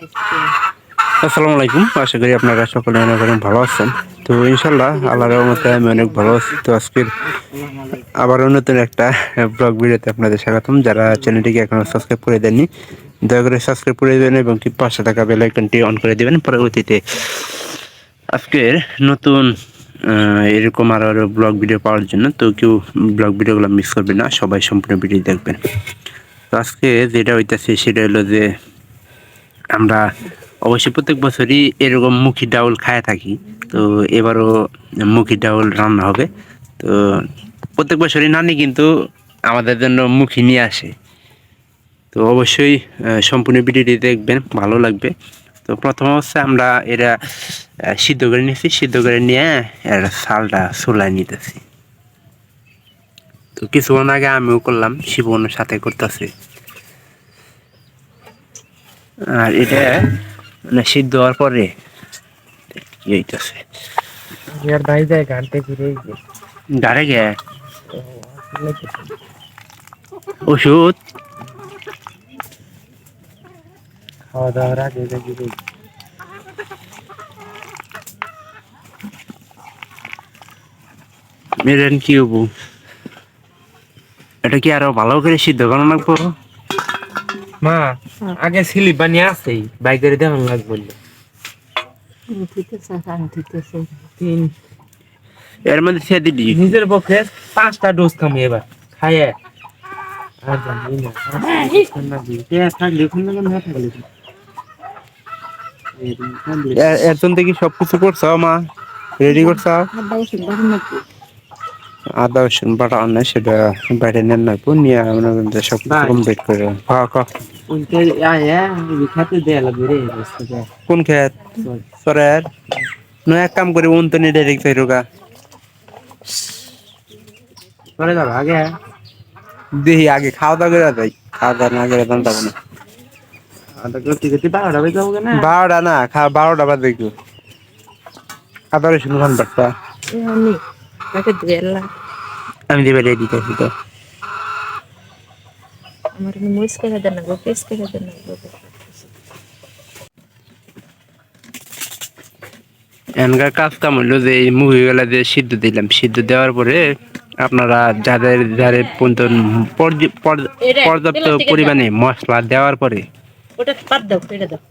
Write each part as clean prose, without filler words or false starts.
আসসালামু আলাইকুম। আশা করি আপনারা সকলে অনেক ভালো আছেন। তো ইনশাল্লাহ আল্লাহর রহমতে আমি অনেক ভালো আছি। তো আজকের আবারও নতুন একটা ব্লগ ভিডিওতে আপনাদের স্বাগতম। যারা চ্যানেলটিকে এখনো সাবস্ক্রাইব করে দেননি, দয়া করে সাবস্ক্রাইব করে দেবেন এবং কি পাশে থাকা বেল আইকনটি অন করে দেবেন পরবর্তীতে আজকের নতুন এরকম আরও ব্লগ ভিডিও পাওয়ার জন্য। তো কেউ ব্লগ ভিডিওগুলো মিস করবে না, সবাই সম্পূর্ণ ভিডিও দেখবেন। তো আজকে যেটা হইতেছে সেটা হলো যে আমরা অবশ্যই প্রত্যেক বছরই এরকম মুখি ডাউল খায় থাকি। তো এবারও মুখি ডাউল রান্না হবে। তো প্রত্যেক বছরই নানি কিন্তু আমাদের জন্য মুখি নিয়ে আসে। তো অবশ্যই সম্পূর্ণ ভিডিওটি দেখবেন, ভালো লাগবে। তো প্রথম অবস্থায় আমরা এরা সিদ্ধ করে নিয়েছি, সিদ্ধ করে নিয়ে এর ছালটা চুলায় নিতেছি। তো কিছুক্ষণ আগে আমিও করলাম, শিবনের সাথে করতেছি। আর এটা মানে সিদ্ধ হওয়ার পরে কি হইতেছে গাড়ে গে ওষুধ খাওয়া দাওয়ার আগে মেরেন কি হবো, এটা কি আরো ভালো করে সিদ্ধ করানো লাগবো? মা আগে স্লিপ বানিয়ে আসেই বাইকের দেওয়ান লাগবে এর মধ্যে ছেড়ে দিলি নিজের পক্ষে 5টা ডোজ খামি এবার খাইয়ে আর জানি না এর জন্য কি সবকিছু করছো মা, রেডি করছো? আদা রসুন বাটা আনে সেটা বাইরে নেন না নিয়ে আমরা সব কমপ্লিট করে কোন খেত সরের নয় এক কাম করে উন তো নিয়ে ডাইরেক্ট রোগা করে যাবো আগে দেখি আগে খাওয়া দাওয়া করে যাই, খাওয়া দাওয়া না করে যাবো না। 12টা বাজে যাবো না 12টা না, 12টা বাদ দেখো আদা রসুন খান বাট্টা আমি দিবে রেডি করছি। তো আমার মরিচ কেটে দেন না গো, পেস্ট কেটে দেন না গো। এনকার কাজ কাম হইলো যে এই মুভিগুলা দিয়ে সিদ্ধ দিলাম, সিদ্ধ দেওয়ার পরে আপনারা যাদের যাদের পর্যাপ্ত পরিমাণে মশলা দেওয়ার পরে ওটা বাদ দাও, কেটে দাও।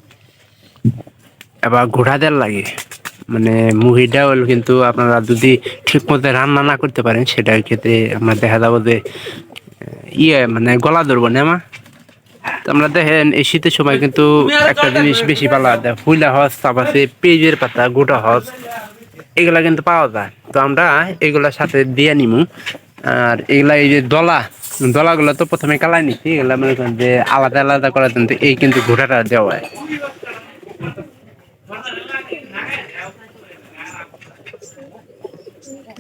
এবার ঘোড়া দেওয়ার লাগে। মানে মুহি ডাউল কিন্তু আপনারা যদি ঠিক মতো রান্না না করতে পারেন সেটার ক্ষেত্রে আপনার দেখা যাবো যে মানে গলা ধরবো না মা। আমরা দেখেন এই শীতের সময় কিন্তু একটা জিনিস বেশি পালা দেয়, ফুলা হস, তারপর পেঁয়াজের পাতা, গোটা হস, এগুলা কিন্তু পাওয়া যায়। তো আমরা এগুলার সাথে দিয়ে নিমু। আর এগুলা এই যে দলাগুলো তো প্রথমে কালাই নিচ্ছি, এগুলা মনে করেন যে আলাদা আলাদা করার জন্য এই কিন্তু ঘোটাটা দেওয়া হয়।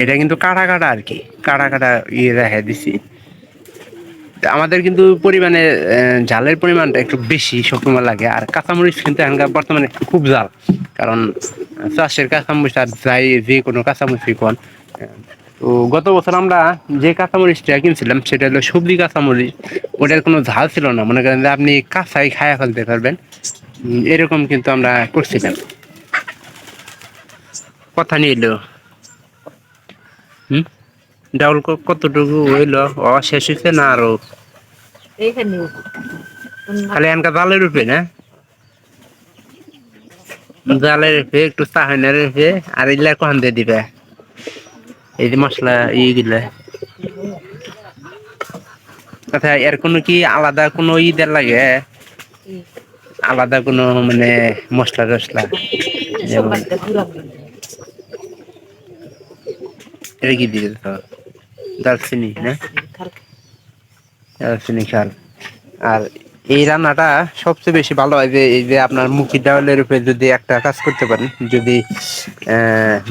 এটা কিন্তু কাটা কাটা আর কি, কাটা কাটা ইয়ে রেখে দিছি। আমাদের কিন্তু পরিমাণে ঝালের পরিমাণটা একটু বেশি সবসময় লাগে। আর কাঁচামরিচ কিন্তু এখানকার বর্তমানে খুব ঝাল, কারণ চাষের কাঁচামরিচ আর যাই যে কোনো কাঁচামরিচ কোন। তো গত বছর আমরা যে কাঁচামরিচটা কিনছিলাম সেটা হলো সবজি কাঁচামরিচ, ওটার কোনো ঝাল ছিল না। মনে করেন যে আপনি কাঁচাই খায়া ফেলতে পারবেন, এরকম কিন্তু আমরা করছিলাম। কথা নিয়ে এলো ডাউল কতটুকু হইলো, শেষ হয়েছে না আরো? এইখানে খালি এনকা জালের উপরে না, জালের উপরে একটু চাহনের উপরে আর এগুলা কখন দিয়ে দিবে এই যে মশলা ইগুলা। আচ্ছা এর কোনো কি আলাদা কোনো দেওয়ার লাগে, আলাদা কোনো মানে মশলা টসলা যেমন এটা কি দিয়ে দারচিনি না, দারচিনি খাল। আর এই রান্নাটা সবচেয়ে বেশি ভালো হয় যে এই যে আপনার মুখি ডাউলের উপরে যদি একটা কাজ করতে পারেন, যদি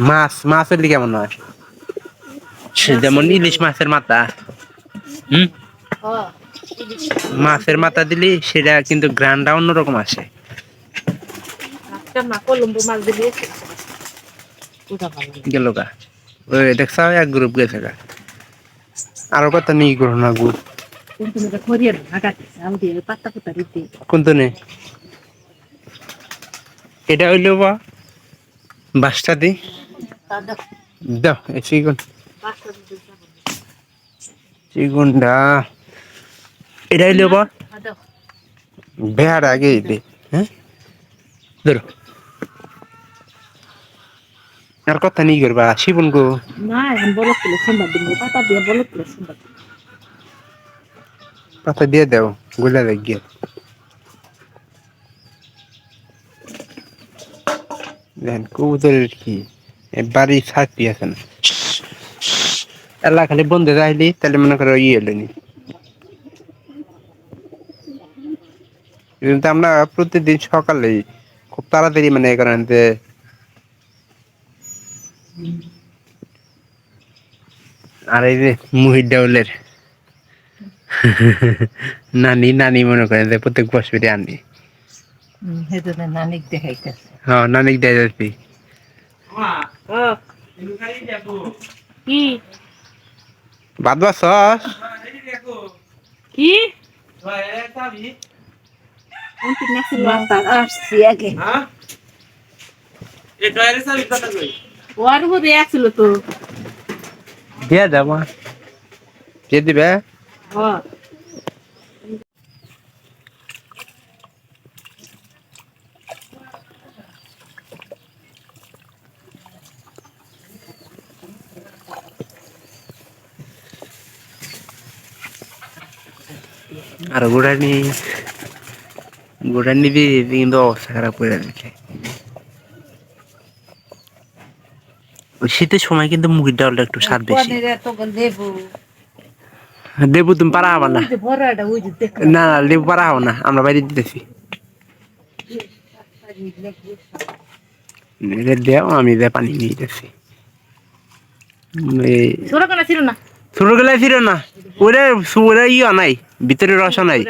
মাছ হলে কেমন হয়, যেমন ইলিশ মাছের মাথা, মাছের মাথা দিলে সেটা কিন্তু গ্রানটা অন্যরকম আসে। গেল গা ওই দেখছা এক গ্রুপ গেছে গা, আরো কথা নেই করো না গ্রুপ কোন তো নেই এটা হইলো বা বাসটা দি দাও দাও এই চিকন পাঁচটা দিতে যাবো চিকনটা এটা হইলো বা দাও বেহার আগে দে হ্যাঁ ধরো আর কথা নেই করবা শিবন গো না এখন বলত তুলে সোমবার দিন পাতা দিয়ে বলত তুলে সোমবার পাতা দিয়ে দাও গুলা লাগিয়ে দেখেন কবুতরের কি বাড়ি ছাড়তি আছে না এলা খালি বন্ধে যাইলি তাহলে মনে করো ইয়ে এলো নি কিন্তু আমরা প্রতিদিন সকালে খুব তাড়াতাড়ি মানে এই কারণে যে আর এই যে মুহির ডাউলের নানি নানি মনে করেন যে প্রত্যেক বছরই আনি হেতু নানিক দেখাইতেছে হ্যাঁ নানিক দেয় যাচ্ছি কি বাদ বাস কি আসছি আগে ওর মধ্যে আসছিল তো দিয়ে যাবো দিয়ে দিবে হ্যাঁ আর গোড়ানি দিয়ে কিন্তু অবস্থা খারাপ করে দিচ্ছে শীতের সময় কিন্তু মুগের ডালটা একটু স্বাদ বেশি লেবু তুমি পারা হবা না না না লেবু পারা হবো না আমরা বাইরে দিতেছি দেও আমি পানি নিয়ে দিতেছি ছোট গেলে ছিল না ওরে ওরা ইয়া নাই ভিতরে রস নাই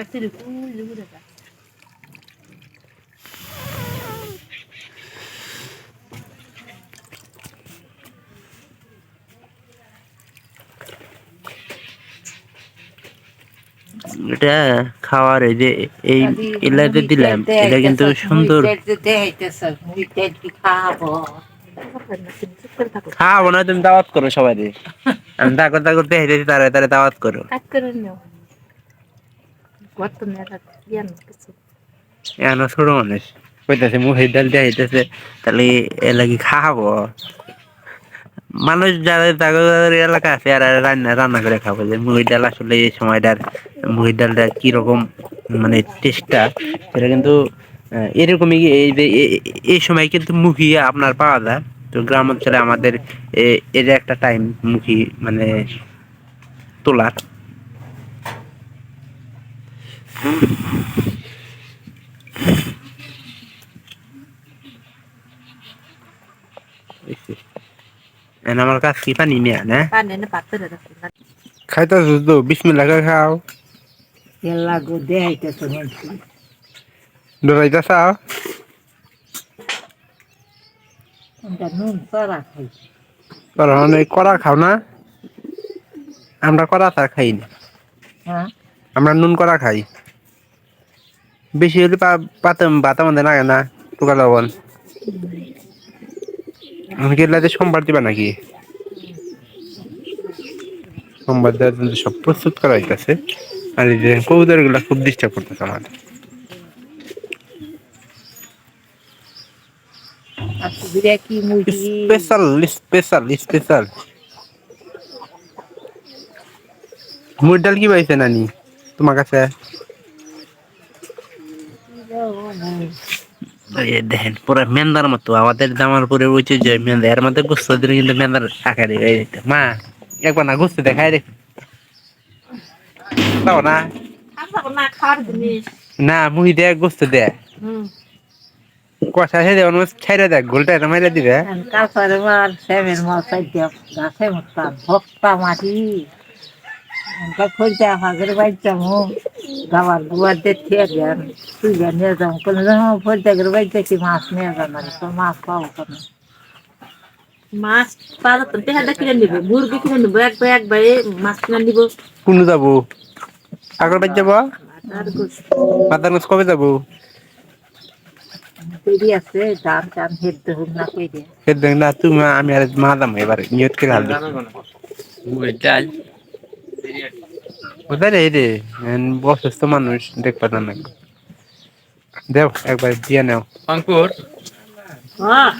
এটা খাওয়ার এই যে এই এলাতে দিলাম এটা কিন্তু সুন্দর খাওয়াবো না তুমি দাওয়াত করো সবাই আমি তা করতে করতে হেঁটেছি তারা তারা দাওয়াত করো এখনো ছোট মানুষ কইতাছে মুখের ডাল দিয়ে হেঁটেছে তাহলে এ লাগি খাওয়াবো মানুষ যাদের তাদের এলাকা আছে আর রান্না রান্না করে খাবো যে মুগের ডাল আসলে এই সময়টার মুগের ডালটা কিরকম মানে টেস্টটা সেটা কিন্তু এরকমই এই যে এই সময় কিন্তু মুখি আপনার পাওয়া যায় তো গ্রাম অঞ্চলে আমাদের এর একটা টাইম মুখি মানে তোলার আমার কাছ কি পানি নিয়ে না খাইতে তো বিসমিল্লাহ করে খাও ডরাইতে চাও করা খাও না আমরা করা তা খাই না আমরা নুন করা খাই বেশি হলে পাতা মধ্যে লাগে না টুকা লবণ আমাকে সোমবার দিবা নাকি সোমবার দেওয়ার জন্য সব প্রস্তুত করা হইতেছে আর এই যে কবুতর গুলা খুব ডিস্টার্ব করতেছে আমার স্পেশাল স্পেশাল স্পেশাল মুর ডাল কি পাইছে নানি তোমার কাছে দেখেন পুরো মেন্দার মতো আমাদের জামার পরে উঠে যে মেন্দা এর মধ্যে গোস্ত দিলে কিন্তু মেন্দার আকারে হয়ে যেত মা একবার না গোস্ত দেখাই রে তাও না না মুহি দেয় গোস্ত দেয় কষা খেয়ে দেওয়ার মধ্যে ছেড়ে দেয় গোলটা এটা মেরে দিবে গাবার গুয়ার দেখে দেন তুই নিয়ে যাও কোনো ফলটাকের বাড়িতে কি মাছ নিয়ে যান তো মাছ পাবো কেন মাছ পাওয়া তো পেহাটা কিনে নিবে মুরগি কিনে নিবো এক ভাই মাছ কিনে নিব কোন যাবো আগর বাজ যাবো মাতার গোস কবে যাবো পেরি আছে ধান টান হেদ্দ হোক না পেরি এ দেখ না তুমি আমি আর মা দাম এবারে নিয়ত করে হাল কোথায় রে রে বয়স্ক মানুষ দেখবা না দেও একবার দিয়ে নাও অঙ্কুর হ্যাঁ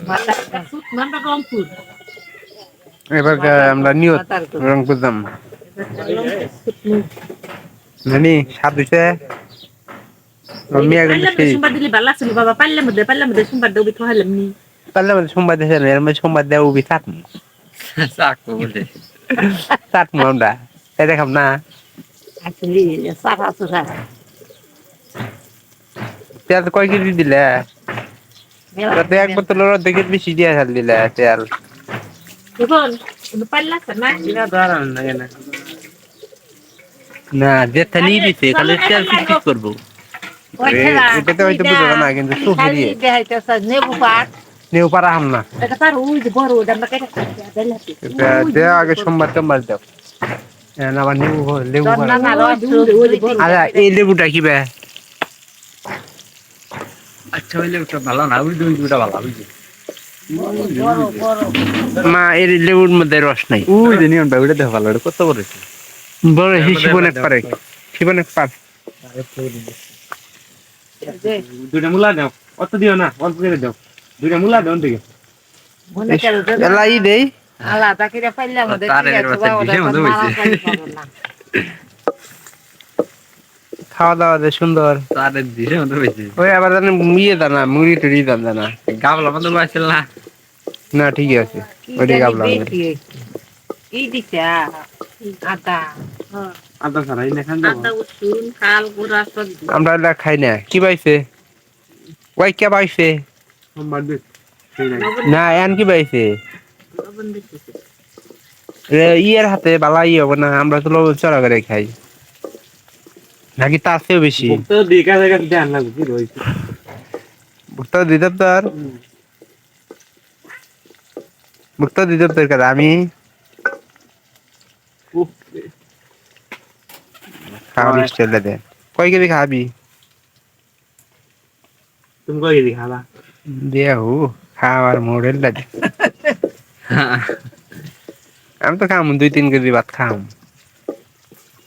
মাথা সুত নামটা কম ফুল এবার আমরা নিয়ত রং করতাম নানি সাত দিছে মিয়া কিন্তু সেই সোমবার দিলে ভালো ছিল বাবা পারলাম মধ্যে সোমবার দেবো খাইলাম নি পারলে মানে সোমবার দিছে এর মধ্যে সোমবার দেও উবি থাকম চাকু বলে থাকম আমরা তাই দেখাম না আসলে সারা সুরা তেল কয় কেজি দিলে তাতে এক বোতল দেখে বেশি দিয়ে হাল দিলে তেল দেখুন পারলাম না না দাঁড়ান না কেন না যে থালি দিছে খালি তেল কি করবো এটাতে হয়তো বুঝবো না কিন্তু সুখে দিয়ে দেখাইতেছে নেবু পাট নেও পারা হাম না এটা তার ওই যে বড় ওটা আমরা কেটে দিলাম এটা দেও আগে সোমবার টোমবার দেও আবার লেবু না না আচ্ছা এই লেবুটা কি বে আচ্ছা হইলে ওটা ভালো না ওই দুইটা ভালো বুঝলি বড় বড় মা এর লেবুর মধ্যে রস নাই ওই যে নিয়নটা ওইটা দেখো ভালো ওটা কত বড় বড় শিবনে পারে শিবনে পার দুইটা মুলা দাও অত দিও না অল্প করে দাও দুইটা মুলা দাও ঠিক আছে মনে করে এলাই দেই আলাদা করে পাইলাম ওদের তারের ঠিক আছে বাচ্চা বাবা, ডিশের মতো ওটা হয়েছে। মারা যাবে না। খাওয়া দাওয়া যে সুন্দর তারে দিছে মতো হইছে ওই আবার জানি ইয়ে দানা মুড়ি টুড়ি দাম জানা গাবলা মতো বাসল না না ঠিকই আছে কি ওইটাই জানি গাবলাম বেশি হয়েছে। কি দিছে আদা আদা ছাড়াই না খান দাও আদা উসুন কাল গুড়া সব দিছে। আমরা এটা খাই না কি পাইছে ওই কে পাইছে সোমবার দিন সেই না না এন কি পাইছে লবণ দিতেছে। ইয়ের হাতে বালা ইয়ে হবে না আমরা তো লবণ চড়া করে খাই নাকি তার চেয়েও বেশি তো দেখা দেখা ধ্যান লাগবে কি রইছে ভুক্তা দিতে তোর ভুক্তা দিতে তোর কথা আমি উফ খাওয়ার স্টাইল দে কয় কেজি খাবি তুমি কই গেলি খাবা দেহু খাওয়ার মডেল দে আমি তো খাম 2-3 কেজি ভাত খাম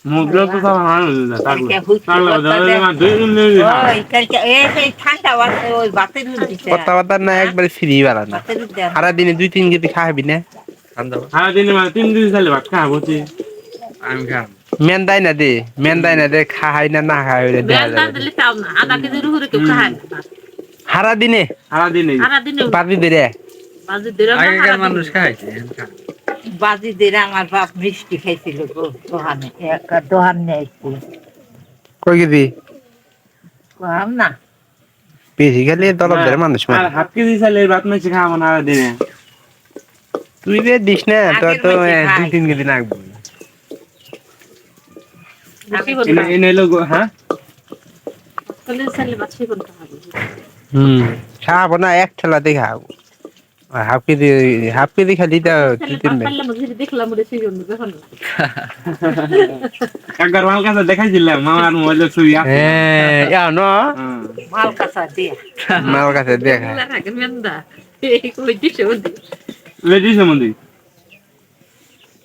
মুগলো তো খাওয়া না না তারপর কালকে হুইস্কি তারপর করতে দাও দে। না দুই দিন নেই ওই কালকে এই ঠান্ডা বাতাস ওই বাতের দুধ দিছে কথা বার্তা না একবারে ফ্রি বাড়ানো বাতের দুধ দেন। সারা দিনে 2-3 কেজি খাবি না সারা দিন মানে 3 দিন চাইলে ভাত খাবো তুই আমি খাম মেন দেয় না দে খাই না না খাই ওরে দেখা বেলদা যাবে দিলে চাও না আধা কেজির উপরে কেউ খায় না সারা দিনে সারা দিন সারা দিনে বাদি দে রে বাজি দিলে আগেকার মানুষ খাইছে বাজি দিলে আমার বাপ মিষ্টি খাইছিল গো দোহানে একটা দোহান নিয়েছিল কই কেজি কম না বেশি খেলে দলব ধরে মানুষ আর মানে হাত কেজি চাইলে ভাত মেখে খাবো না আর দিনে তুই যে দিস না তোর তো আগের মাসে খাই। 2-3 কেজি লাগবে আমি এনে লোক হ্যাঁ চলে চলে বাচ্চা কোন খাবো খাবো না এক ঠেলাতে খাবো হাফ কেজি খালি তো 2-3 বার পারলাম ধীরে দেখলাম ওরে সেই জন্য দেখুন একবার মাল কাছে দেখাইছিলাম মামার মোবাইলে ছবি আছে হ্যাঁ ন মাল কাঁচা দিয়ে মাল কাছে দেখা আগে মেন্দা এই কই দিছে ওদি লেডিস মন্দির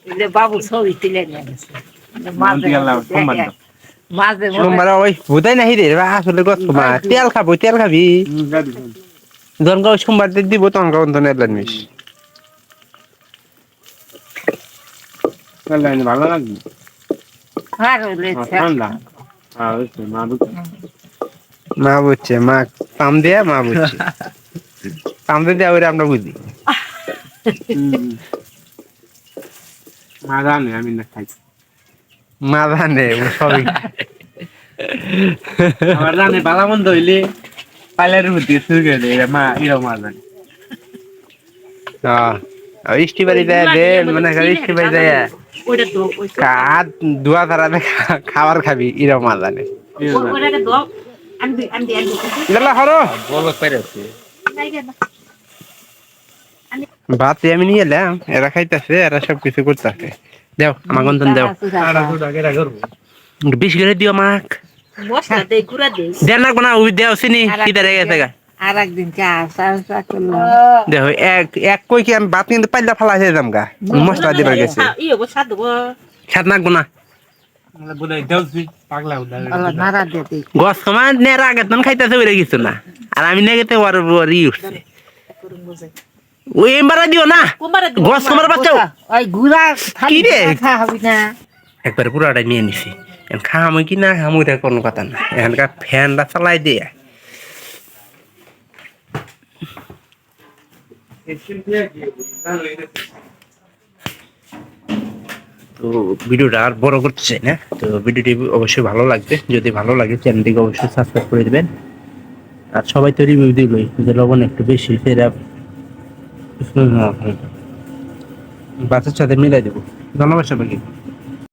যে বাবু ছবি তুলে নিয়ে গেছে মাঝে গেলাম সোমবার দাও। মাঝে সোমবার ওই বুঝাই নাহি রে আসলে কত মা তেল খাবি জনগা সোমবার দিন দিব তনগা অন্তন এলেন মিস ভালো লাগবে আর হইছে ঠান্ডা আর হচ্ছে মা দুটো মা বুঝছে মা পাম দেয়া মা বুঝছে পাম দিয়ে ওরে আমরা বুঝি মা জানে আমি না খাই মা জানে ও সবই আমার জানে বালা মন্দ হইলে পাইলার মধ্যে শুরু করে দেয় মা এরকম মা জানে ইষ্টি বাড়ি দেয় দে মানে ইষ্টি বাড়ি দেয় ওটা তো ওই কাত দুয়া তারাতে খাবার খাবি এরকম মা জানে ওটাকে দাও আন্দি গেলা হরো বলো পেরেছে ভাত আমি নিয়ে এলাম এরা খাইতেছে এরা সব কিছু করতেছে দেও আমার গন্তন দেও আর দুটো আগে করবো বেশি করে দিও মাক মশলা দেই গুঁড়া দেই দেন না কোনো উই দেও চিনি কি দাঁড়ে গেছে গা আর একদিন চা চা করলাম দেখো এক এক কই কি আমি ভাত কিন্তু পাইলা ফালা হয়ে যাম গা মশলা দিবার গেছে ইয়ে বো সাদ দেবো সাত নাকবো না বলে দেউছি পাগলা উলা আল্লাহ নাড়া দিয়ে দিই গছ কমান নেরা আগে তখন খাইতেছে ওইটা কিছু না আর আমি নেগেতে ওর ই উঠছে করুন বুঝে ওই এমবারা দিও না কুমারে গছ কমার বাচ্চা ওই গুড়া কি রে? খা হবি না একবার পুরাটা নিয়ে নিছি এখন খামই কি না খামই এটা কোনো কথা না এখানকার ফ্যানটা চালাই দিয়ে তো ভিডিওটা আর বড় করতে চাই না তো ভিডিওটি অবশ্যই ভালো লাগবে যদি ভালো লাগে চ্যানেলটিকে অবশ্যই সাবস্ক্রাইব করে দেবেন আর সবাই তো রিভিউ দিলই যে লবণ একটু বেশি সেটা বাচ্চার সাথে মিলাই দেবো ধন্যবাদ সবাইকে